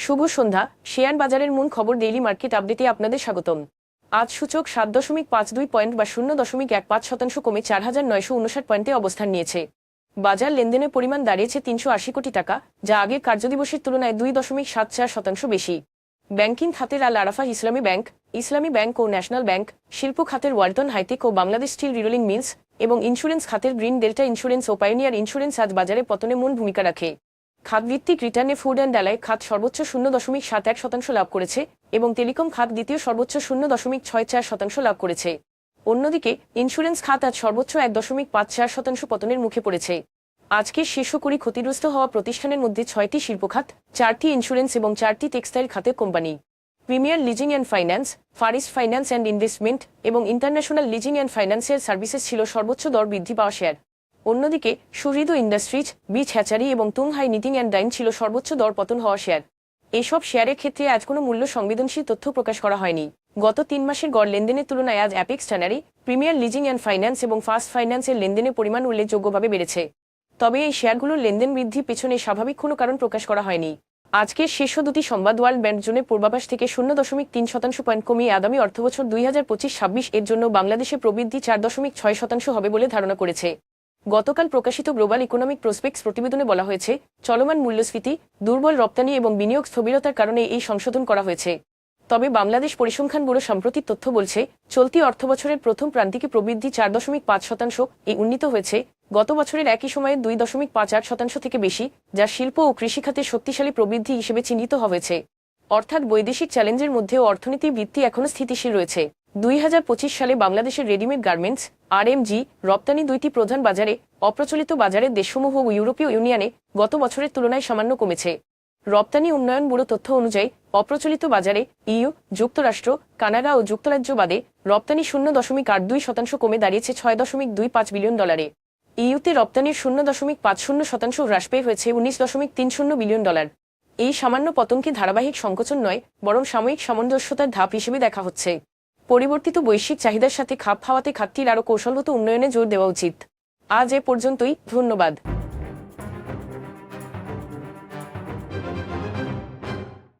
শুভ সন্ধ্যা। Share বাজারের মূল খবর ডেইলি মার্কেট আপডেটে আপনাদের স্বাগতম। আজ সূচক 7.52 পয়েন্ট বা 0.15% কমে 4,959 পয়েন্টে অবস্থান নিয়েছে। বাজার লেনদেনের পরিমাণ দাঁড়িয়েছে 380 কোটি টাকা, যা আগের কার্যদিবসের তুলনায় 2.74% বেশি। ব্যাংকিং খাতের আল আরাফাহ ইসলামী ব্যাংক ও ন্যাশনাল ব্যাংক, শিল্প খাতের ওয়ালটন হাইটেক ও বাংলাদেশ স্টিল রিরোলিং মিলস এবং ইন্স্যুরেন্স খাতের গ্রিন ডেল্টা ইন্স্যুরেন্স ও পাইওনিয়ার ইন্স্যুরেন্স আজ বাজারে পতনে মূল ভূমিকা রাখে। খাতভিত্তিক রিটার্নে ফুড অ্যান্ড অ্যালাই খাত সর্বোচ্চ 0.71% লাভ করেছে এবং টেলিকম খাত দ্বিতীয় সর্বোচ্চ 0.64% লাভ করেছে। অন্যদিকে ইন্স্যুরেন্স খাত আজ সর্বোচ্চ 1.54% পতনের মুখে পড়েছে। আজকের শীর্ষ 20 ক্ষতিগ্রস্ত হওয়া প্রতিষ্ঠানের মধ্যে 6টি শিল্প খাত, 4টি ইন্স্যুরেন্স এবং 4টি টেক্সটাইল খাতের company. Premier leasing and finance, first finance and investment এবং international leasing and financial services ছিল সর্বোচ্চ দর বৃদ্ধি পাওয়া শেয়ার। অন্যদিকে সুহৃদ ইন্ডাস্ট্রিজ, বিচ হ্যাচারি এবং তুংহাই নিটিং অ্যান্ড ডাইন ছিল সর্বোচ্চ দর পতন হওয়া শেয়ার। এইসব শেয়ারের ক্ষেত্রে আজ কোনো মূল্য সংবেদনশীল তথ্য প্রকাশ করা হয়নি। গত 3 মাসের গড় লেনদেনের তুলনায় আজ apex tannery, premier leasing and finance এবং ফাস্ট ফাইন্যান্সের লেনদেনের পরিমাণ উল্লেখযোগ্যভাবে বেড়েছে। তবে এই শেয়ারগুলোর লেনদেন বৃদ্ধির পেছনে স্বাভাবিক কোনো কারণ প্রকাশ করা হয়নি। আজকের শীর্ষ দুটি সংবাদ ওয়ার্ল্ড ব্যাংক জোনের পূর্বাভাস থেকে 0.3% পয়েন্ট কমিয়ে আগামী অর্থবছর 2025-26 এর জন্য বাংলাদেশে প্রবৃদ্ধি 4.6% হবে বলে ধারণা করেছে। গতকাল প্রকাশিত গ্লোবাল ইকোনমিক প্রসপেক্টস প্রতিবেদনে বলা হয়েছে, চলমান মূল্যস্ফীতি, দুর্বল রপ্তানি এবং বিনিয়োগ স্থবিরতার কারণে এই সংশোধন করা হয়েছে। তবে বাংলাদেশ পরিসংখ্যান ব্যুরো সাম্প্রতিক তথ্য বলছে, চলতি অর্থবছরের প্রথম প্রান্তিকে প্রবৃদ্ধি 4.5% এই উন্নীত হয়েছে, গত বছরের একই সময়ে 2.58% থেকে বেশি, যা শিল্প ও কৃষিখাতে শক্তিশালী প্রবৃদ্ধি হিসেবে চিহ্নিত হয়েছে। অর্থাৎ বৈদেশিক চ্যালেঞ্জের মধ্যেও অর্থনীতির ভিত্তি এখনও স্থিতিশীল রয়েছে। 2025 সালে বাংলাদেশের রেডিমেড গার্মেন্টস আরএমজি রপ্তানি দুইটি প্রধান বাজারে, অপ্রচলিত বাজারের দেশসমূহ ও ইউরোপীয় ইউনিয়নে গত বছরের তুলনায় সামান্য কমেছে। রপ্তানি উন্নয়ন ব্যুরো তথ্য অনুযায়ী অপ্রচলিত বাজারে ইইউ, যুক্তরাষ্ট্র, কানাডা ও যুক্তরাজ্য বাদে রপ্তানি 0.82% কমে দাঁড়িয়েছে $6.25 বিলিয়ন। ইইউতে রপ্তানির 0.50% হ্রাস পেয়ে হয়েছে $19.30 বিলিয়ন। এই সামান্য পতনকে ধারাবাহিক সংকোচন নয়, বরং সাময়িক সামঞ্জস্যতার ধাপ হিসেবে দেখা হচ্ছে। পরিবর্তিত বৈশ্বিক চাহিদার সাথে খাপ খাওয়াতে খাতটির আরও কৌশলগত উন্নয়নে জোর দেওয়া উচিত। আজ এ পর্যন্তই, ধন্যবাদ।